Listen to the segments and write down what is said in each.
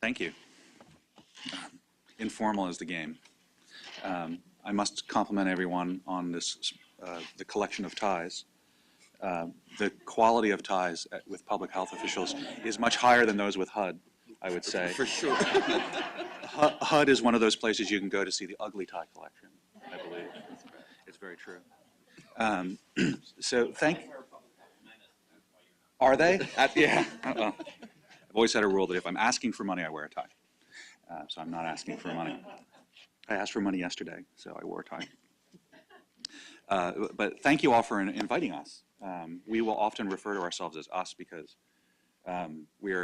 Thank you. Informal is the game. I must compliment everyone on this, the collection of ties. The quality of ties with public health officials is much higher than those with HUD, I would say. For sure. HUD is one of those places you can go to see the ugly tie collection, I believe. It's very true. So are they? Yeah. I've always had a rule that if I'm asking for money, I wear a tie. So I'm not asking for money. I asked for money yesterday, so I wore a tie. But thank you all for inviting us. We will often refer to ourselves as us because we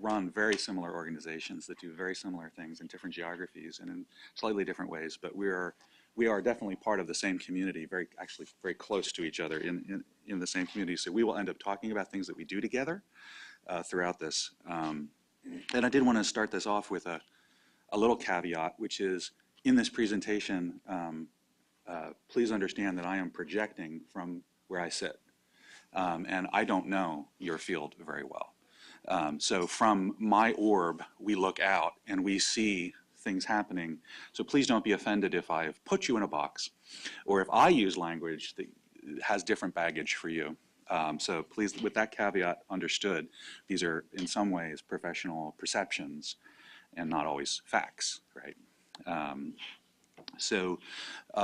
run very similar organizations that do very similar things in different geographies and in slightly different ways. But we are definitely part of the same community, actually very close to each other in the same community. So we will end up talking about things that we do together throughout this. And I did want to start this off with a little caveat, which is in this presentation, please understand that I am projecting from where I sit. And I don't know your field very well. So from my orb, we look out and we see things happening. So please don't be offended if I've put you in a box or if I use language that has different baggage for you. So please, with that caveat understood, these are in some ways professional perceptions and not always facts, right?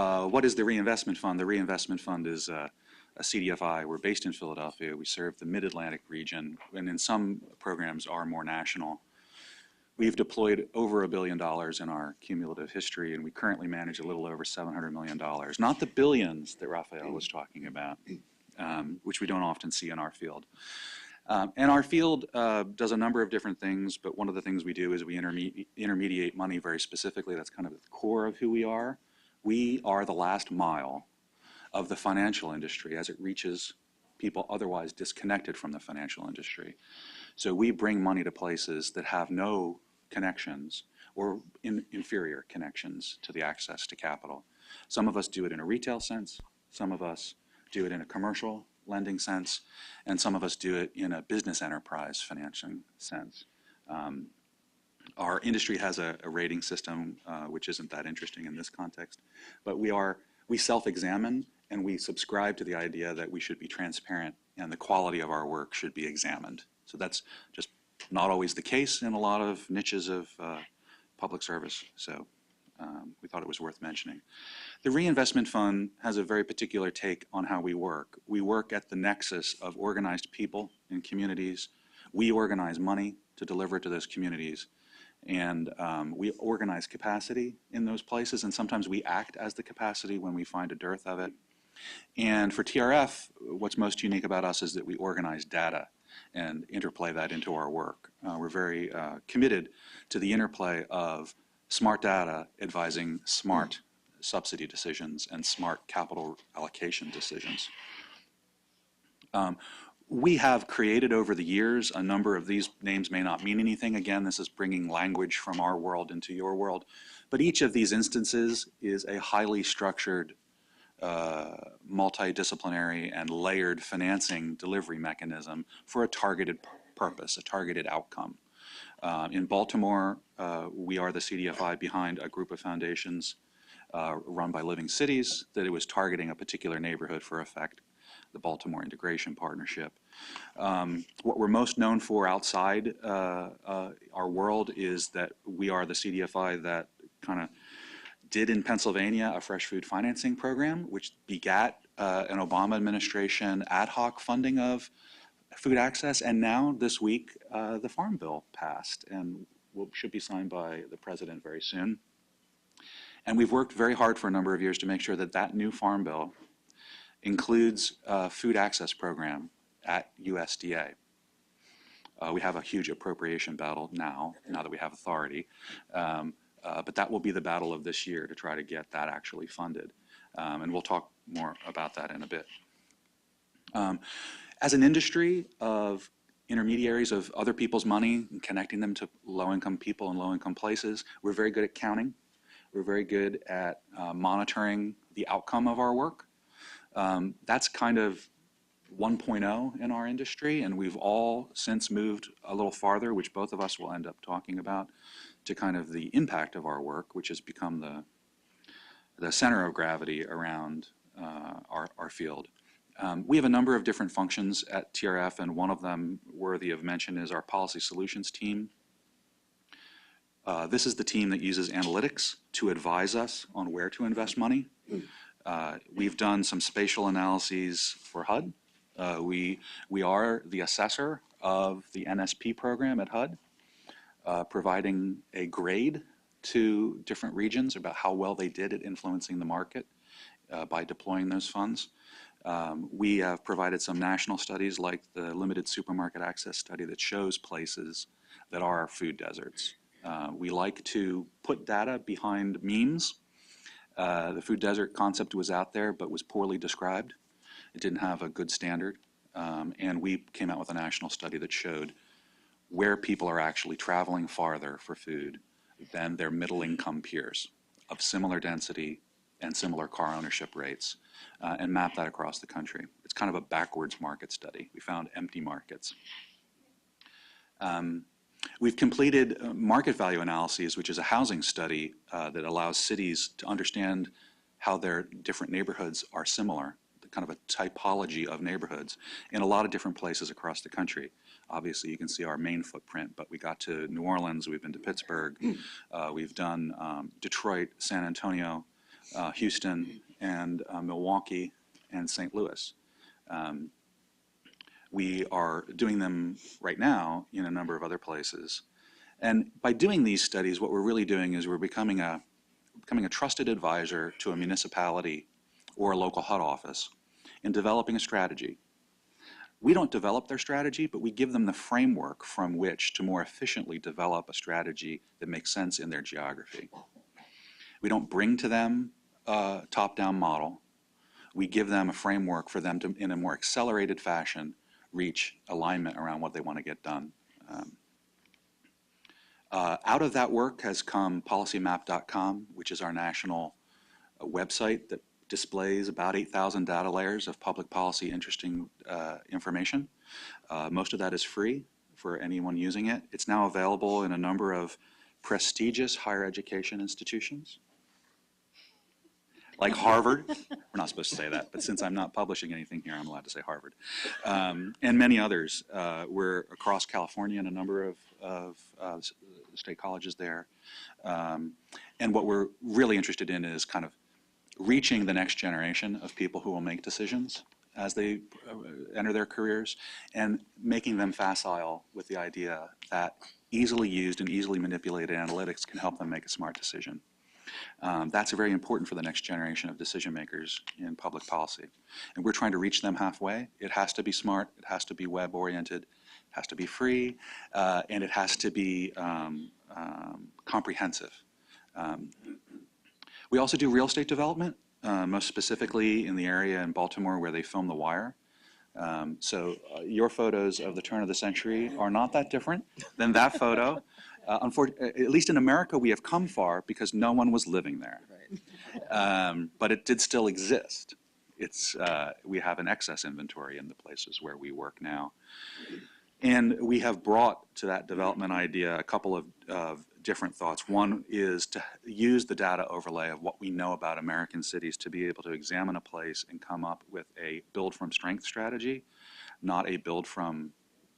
What is the Reinvestment Fund? The Reinvestment Fund is a CDFI. We're based in Philadelphia. We serve the Mid-Atlantic region, and in some programs are more national. We've deployed over $1 billion in our cumulative history, and we currently manage a little over $700 million. Not the billions that Raphael was talking about, which we don't often see in our field. And our field does a number of different things, but one of the things we do is we intermediate money very specifically. That's kind of the core of who we are. We are the last mile of the financial industry as it reaches people otherwise disconnected from the financial industry. So we bring money to places that have no connections or inferior connections to the access to capital. Some of us do it in a retail sense, some of us do it in a commercial lending sense, and some of us do it in a business enterprise financing sense. Our industry has a rating system, which isn't that interesting in this context, but we self-examine and we subscribe to the idea that we should be transparent and the quality of our work should be examined. So that's just not always the case in a lot of niches of public service. So we thought it was worth mentioning. The Reinvestment Fund has a very particular take on how we work. We work at the nexus of organized people in communities. We organize money to deliver to those communities. And we organize capacity in those places, and sometimes we act as the capacity when we find a dearth of it. And for TRF, what's most unique about us is that we organize data and interplay that into our work. We're very committed to the interplay of smart data advising smart subsidy decisions and smart capital allocation decisions. We have created over the years a number of these names may not mean anything. Again, this is bringing language from our world into your world. But each of these instances is a highly structured, multidisciplinary and layered financing delivery mechanism for a targeted purpose, a targeted outcome. In Baltimore, we are the CDFI behind a group of foundations run by Living Cities that it was targeting a particular neighborhood for effect, the Baltimore Integration Partnership. What we're most known for outside our world is that we are the CDFI that kind of did in Pennsylvania a fresh food financing program, which begat an Obama administration ad hoc funding of food access, and now this week the Farm Bill passed and should be signed by the President very soon. And we've worked very hard for a number of years to make sure that that new Farm Bill includes a food access program at USDA. We have a huge appropriation battle now that we have authority, but that will be the battle of this year to try to get that actually funded. And we'll talk more about that in a bit. As an industry of intermediaries of other people's money and connecting them to low-income people and low-income places, we're very good at counting. We're very good at monitoring the outcome of our work. That's kind of 1.0 in our industry, and we've all since moved a little farther, which both of us will end up talking about, to kind of the impact of our work, which has become the center of gravity around our field. We have a number of different functions at TRF, and one of them worthy of mention is our policy solutions team. This is the team that uses analytics to advise us on where to invest money. We've done some spatial analyses for HUD. We are the assessor of the NSP program at HUD, providing a grade to different regions about how well they did at influencing the market by deploying those funds. We have provided some national studies like the limited supermarket access study that shows places that are food deserts. We like to put data behind memes. The food desert concept was out there but was poorly described. It didn't have a good standard. And we came out with a national study that showed where people are actually traveling farther for food than their middle income peers of similar density and similar car ownership rates, and map that across the country. It's kind of a backwards market study. We found empty markets. We've completed market value analyses, which is a housing study that allows cities to understand how their different neighborhoods are similar, kind of a typology of neighborhoods in a lot of different places across the country. Obviously, you can see our main footprint, but we got to New Orleans, we've been to Pittsburgh, we've done Detroit, San Antonio, Houston, and Milwaukee, and St. Louis. We are doing them right now in a number of other places. And by doing these studies, what we're really doing is we're becoming a trusted advisor to a municipality or a local HUD office in developing a strategy. We don't develop their strategy, but we give them the framework from which to more efficiently develop a strategy that makes sense in their geography. We don't bring to them a top-down model. We give them a framework for them to, in a more accelerated fashion, reach alignment around what they want to get done. Out of that work has come policymap.com, which is our national website that displays about 8,000 data layers of public policy interesting information. Most of that is free for anyone using it. It's now available in a number of prestigious higher education institutions, like Harvard. We're not supposed to say that, but since I'm not publishing anything here, I'm allowed to say Harvard. And many others. We're across California in a number of state colleges there. And what we're really interested in is kind of reaching the next generation of people who will make decisions as they enter their careers, and making them facile with the idea that easily used and easily manipulated analytics can help them make a smart decision. That's very important for the next generation of decision makers in public policy. And we're trying to reach them halfway. It has to be smart, it has to be web oriented, it has to be free, and it has to be comprehensive. We also do real estate development, most specifically in the area in Baltimore where they film The Wire. So your photos of the turn of the century are not that different than that photo. At least in America, we have come far because no one was living there. Right. But it did still exist. We have an excess inventory in the places where we work now. And we have brought to that development idea a couple of different thoughts. One is to use the data overlay of what we know about American cities to be able to examine a place and come up with a build from strength strategy, not a build from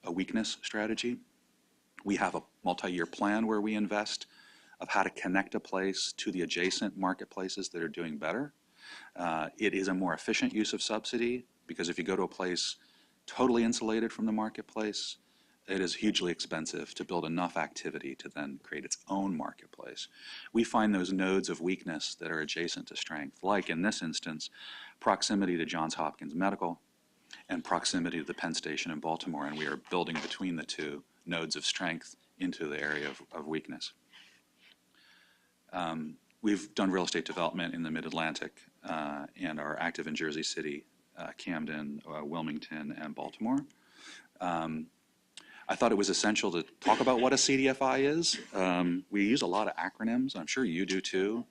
a weakness strategy. We have a multi-year plan where we invest of how to connect a place to the adjacent marketplaces that are doing better. It is a more efficient use of subsidy because if you go to a place totally insulated from the marketplace, it is hugely expensive to build enough activity to then create its own marketplace. We find those nodes of weakness that are adjacent to strength, like in this instance, proximity to Johns Hopkins Medical and proximity to the Penn Station in Baltimore, and we are building between the two nodes of strength into the area of weakness. We've done real estate development in the Mid-Atlantic and are active in Jersey City, Camden, Wilmington, and Baltimore. I thought it was essential to talk about what a CDFI is. We use a lot of acronyms. I'm sure you do too.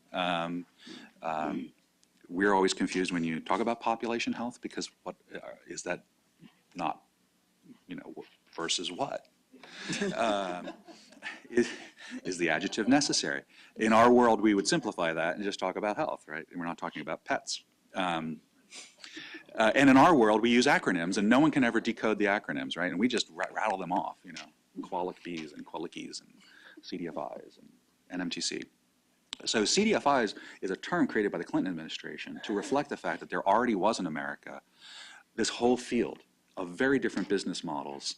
We're always confused when you talk about population health because what is that not, versus what? Um, is the adjective necessary? In our world, we would simplify that and just talk about health, right? And we're not talking about pets. And in our world, we use acronyms, and no one can ever decode the acronyms, right? And we just rattle them off, QualicBs and QualiKeys and CDFIs and NMTC. So CDFIs is a term created by the Clinton administration to reflect the fact that there already was in America this whole field of very different business models,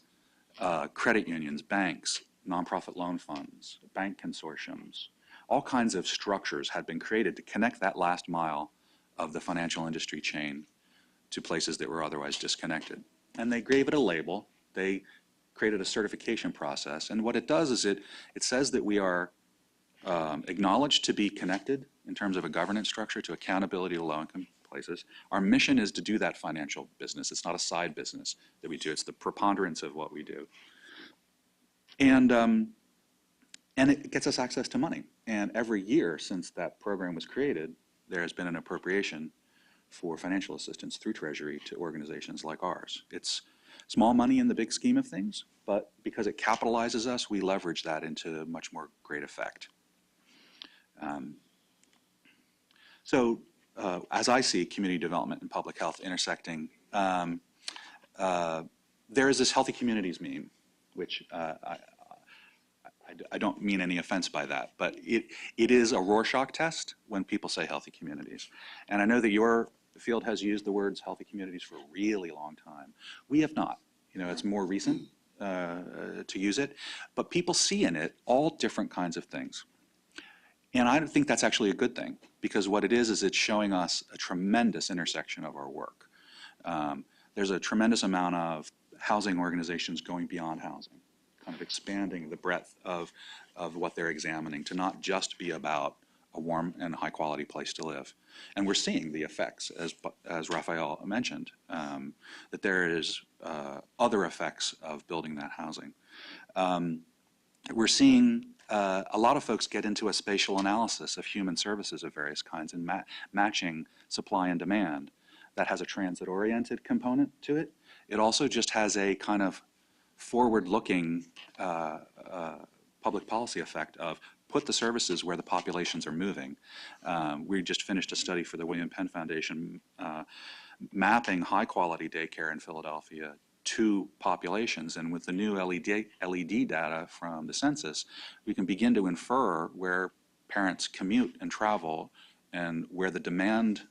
credit unions, banks, nonprofit loan funds, bank consortiums, all kinds of structures had been created to connect that last mile of the financial industry chain to places that were otherwise disconnected. And they gave it a label. They created a certification process. And what it does is it says that we are acknowledged to be connected in terms of a governance structure to accountability to low-income places. Our mission is to do that financial business. It's not a side business that we do. It's the preponderance of what we do. And it gets us access to money. And every year since that program was created, there has been an appropriation for financial assistance through Treasury to organizations like ours. It's small money in the big scheme of things, but because it capitalizes us, we leverage that into much more great effect. As I see community development and public health intersecting, there is this healthy communities meme, which I don't mean any offense by that, but it is a Rorschach test when people say healthy communities. And I know that your field has used the words healthy communities for a really long time. We have not. It's more recent to use it, but people see in it all different kinds of things. And I think that's actually a good thing, because what it is it's showing us a tremendous intersection of our work. There's a tremendous amount of housing organizations going beyond housing, kind of expanding the breadth of what they're examining to not just be about a warm and high quality place to live. And we're seeing the effects, as Raphael mentioned, that there is other effects of building that housing. We're seeing a lot of folks get into a spatial analysis of human services of various kinds and matching supply and demand. That has a transit-oriented component to it. It also just has a kind of forward-looking public policy effect of put the services where the populations are moving. We just finished a study for the William Penn Foundation mapping high-quality daycare in Philadelphia to populations, and with the new LED data from the census, we can begin to infer where parents commute and travel and where the demand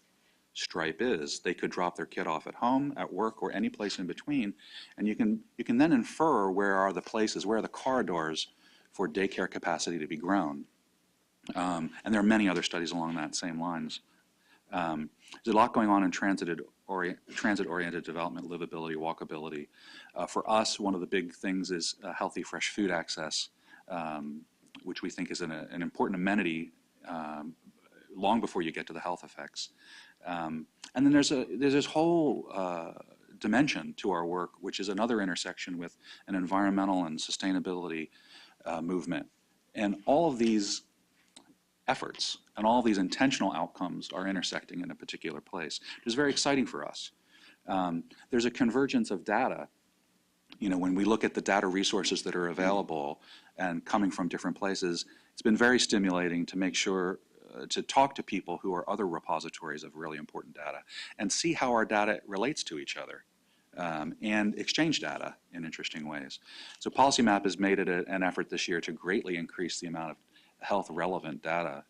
stripe is. They could drop their kid off at home, at work, or any place in between, and you can then infer where are the places, where are the corridors for daycare capacity to be grown. And there are many other studies along that same lines. There's a lot going on in transit-oriented development, livability, walkability. For us, one of the big things is healthy, fresh food access, which we think is an important amenity long before you get to the health effects. And then there's this whole dimension to our work, which is another intersection with an environmental and sustainability movement. And all of these efforts and all of these intentional outcomes are intersecting in a particular place, which is very exciting for us. There's a convergence of data. When we look at the data resources that are available and coming from different places, it's been very stimulating to make sure to talk to people who are other repositories of really important data and see how our data relates to each other and exchange data in interesting ways. So PolicyMap has made it an effort this year to greatly increase the amount of health relevant data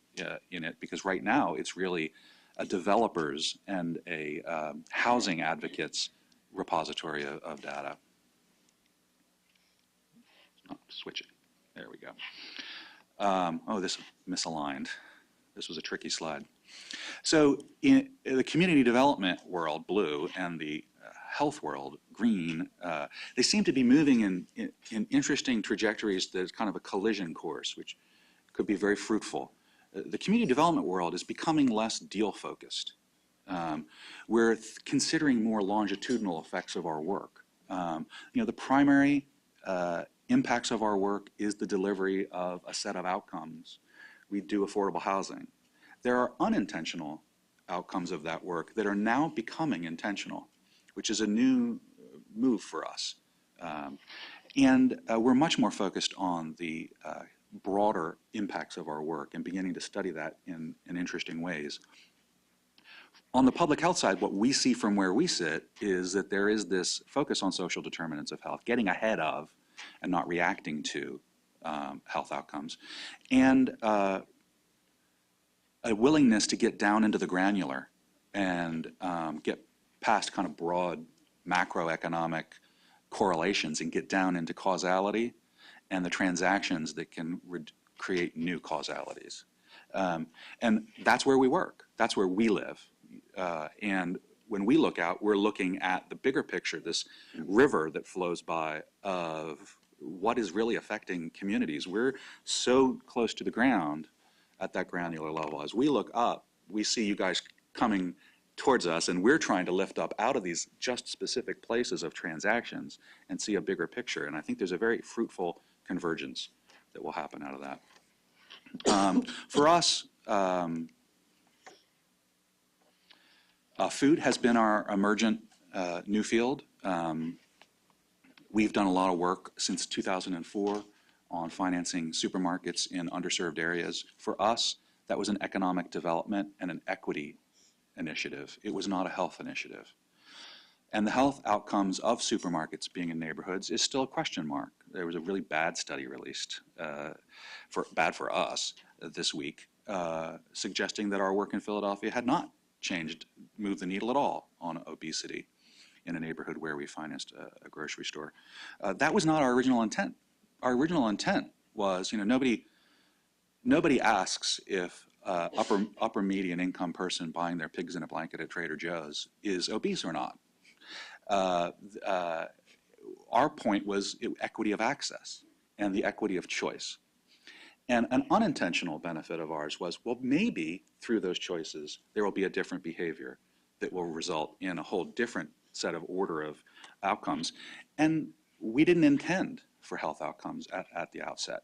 in it, because right now it's really a developers and a housing advocates repository of data. Oh, switch it. There we go. Oh, this misaligned. This was a tricky slide. So in the community development world, blue, and the health world, green, they seem to be moving in interesting trajectories. There's kind of a collision course, which could be very fruitful. The community development world is becoming less deal focused. We're considering more longitudinal effects of our work. The primary impacts of our work is the delivery of a set of outcomes. We do affordable housing. There are unintentional outcomes of that work that are now becoming intentional, which is a new move for us. And we're much more focused on the broader impacts of our work and beginning to study that in interesting ways. On the public health side, what we see from where we sit is that there is this focus on social determinants of health, getting ahead of and not reacting to health outcomes, and a willingness to get down into the granular and get past kind of broad macroeconomic correlations and get down into causality and the transactions that can create new causalities. And that's where we work. That's where we live. And when we look out, we're looking at the bigger picture, this river that flows by of what is really affecting communities. We're so close to the ground at that granular level. As we look up, we see you guys coming towards us, and we're trying to lift up out of these just specific places of transactions and see a bigger picture. And I think there's a very fruitful convergence that will happen out of that. For us, food has been our emergent new field. We've done a lot of work since 2004 on financing supermarkets in underserved areas. For us, that was an economic development and an equity initiative. It was not a health initiative. And the health outcomes of supermarkets being in neighborhoods is still a question mark. There was a really bad study released, bad for us this week, suggesting that our work in Philadelphia had not moved the needle at all on obesity in a neighborhood where we financed a grocery store. That was not our original intent. Our original intent was, nobody asks if upper median income person buying their pigs in a blanket at Trader Joe's is obese or not. Our point was equity of access and the equity of choice. And an unintentional benefit of ours was, well, maybe through those choices, there will be a different behavior that will result in a whole different set of order of outcomes. And we didn't intend for health outcomes at the outset.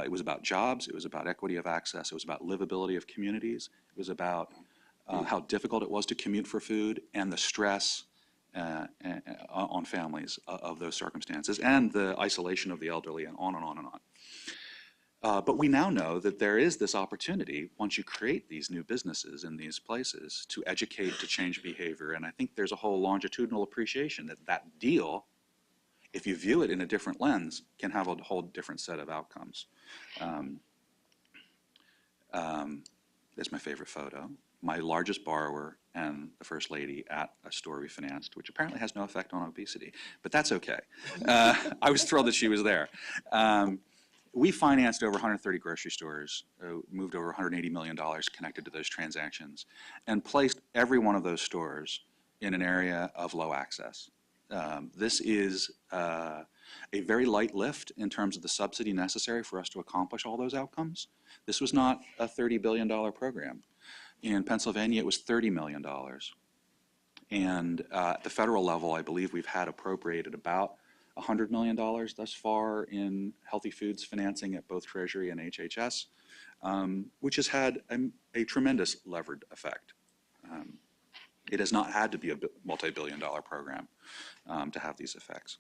It was about jobs, it was about equity of access, it was about livability of communities, it was about how difficult it was to commute for food and the stress on families of those circumstances and the isolation of the elderly and on and on and on. But we now know that there is this opportunity, once you create these new businesses in these places, to educate, to change behavior. And I think there's a whole longitudinal appreciation that that deal, if you view it in a different lens, can have a whole different set of outcomes. There's my favorite photo. My largest borrower and the First Lady at a store we financed, which apparently has no effect on obesity, but that's okay. I was thrilled that she was there. We financed over 130 grocery stores, moved over $180 million connected to those transactions, and placed every one of those stores in an area of low access. This is a very light lift in terms of the subsidy necessary for us to accomplish all those outcomes. This was not a $30 billion program. In Pennsylvania, it was $30 million. And at the federal level, I believe we've had appropriated about $100 million thus far in healthy foods financing at both Treasury and HHS, which has had a tremendous levered effect. It has not had to be a multi-billion-dollar program to have these effects.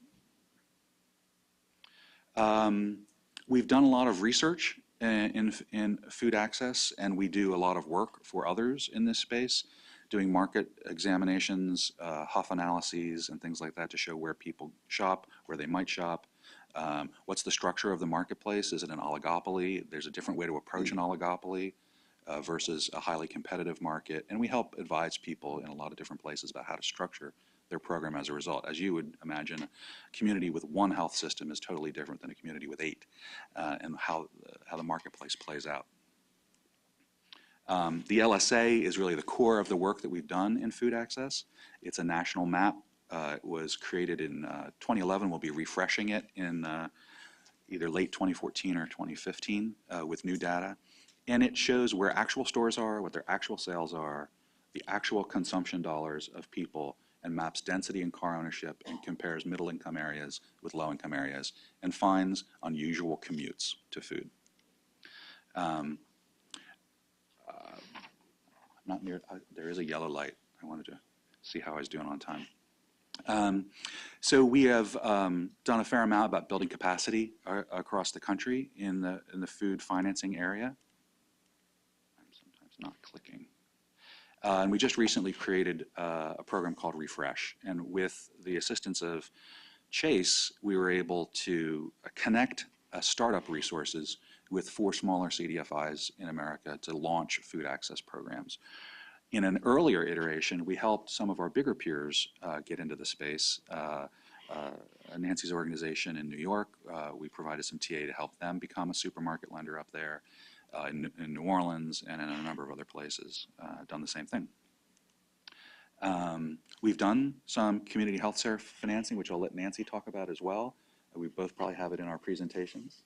We've done a lot of research in food access, and we do a lot of work for others in this space, doing market examinations, Huff analyses, and things like that to show where people shop, where they might shop. What's the structure of the marketplace? Is it an oligopoly? There's a different way to approach an oligopoly versus a highly competitive market. And we help advise people in a lot of different places about how to structure their program as a result. As you would imagine, a community with one health system is totally different than a community with 8, and how the marketplace plays out. The LSA is really the core of the work that we've done in food access. It's a national map. It was created in 2011. We'll be refreshing it in either late 2014 or 2015 with new data. And it shows where actual stores are, what their actual sales are, the actual consumption dollars of people, and maps density and car ownership and compares middle income areas with low income areas and finds unusual commutes to food. Not near, there is a yellow light. I wanted to see how I was doing on time. So we have done a fair amount about building capacity across the country in the food financing area. I'm sometimes not clicking. And we just recently created a program called Refresh. And with the assistance of Chase, we were able to connect startup resources with 4 smaller CDFIs in America to launch food access programs. In an earlier iteration, we helped some of our bigger peers get into the space. Nancy's organization in New York, we provided some TA to help them become a supermarket lender up there. In New Orleans and in a number of other places, done the same thing. We've done some community health care financing, which I'll let Nancy talk about as well. We both probably have it in our presentations.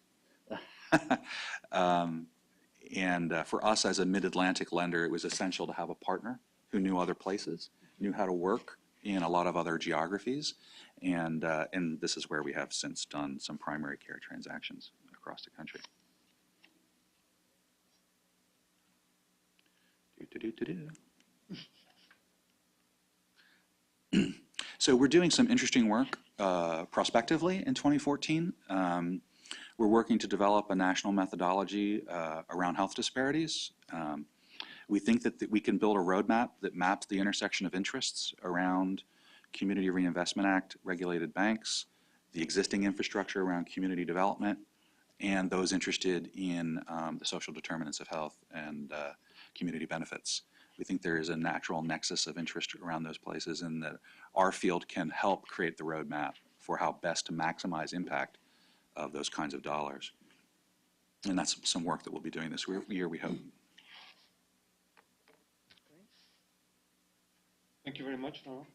And for us as a mid-Atlantic lender, it was essential to have a partner who knew other places, knew how to work in a lot of other geographies. And this is where we have since done some primary care transactions across the country. So we're doing some interesting work prospectively in 2014. We're working to develop a national methodology around health disparities. We think that we can build a roadmap that maps the intersection of interests around Community Reinvestment Act regulated banks, the existing infrastructure around community development, and those interested in the social determinants of health and community benefits. We think there is a natural nexus of interest around those places, and that our field can help create the roadmap for how best to maximize impact of those kinds of dollars. And that's some work that we'll be doing this year, we hope. Thank you very much, Laurent.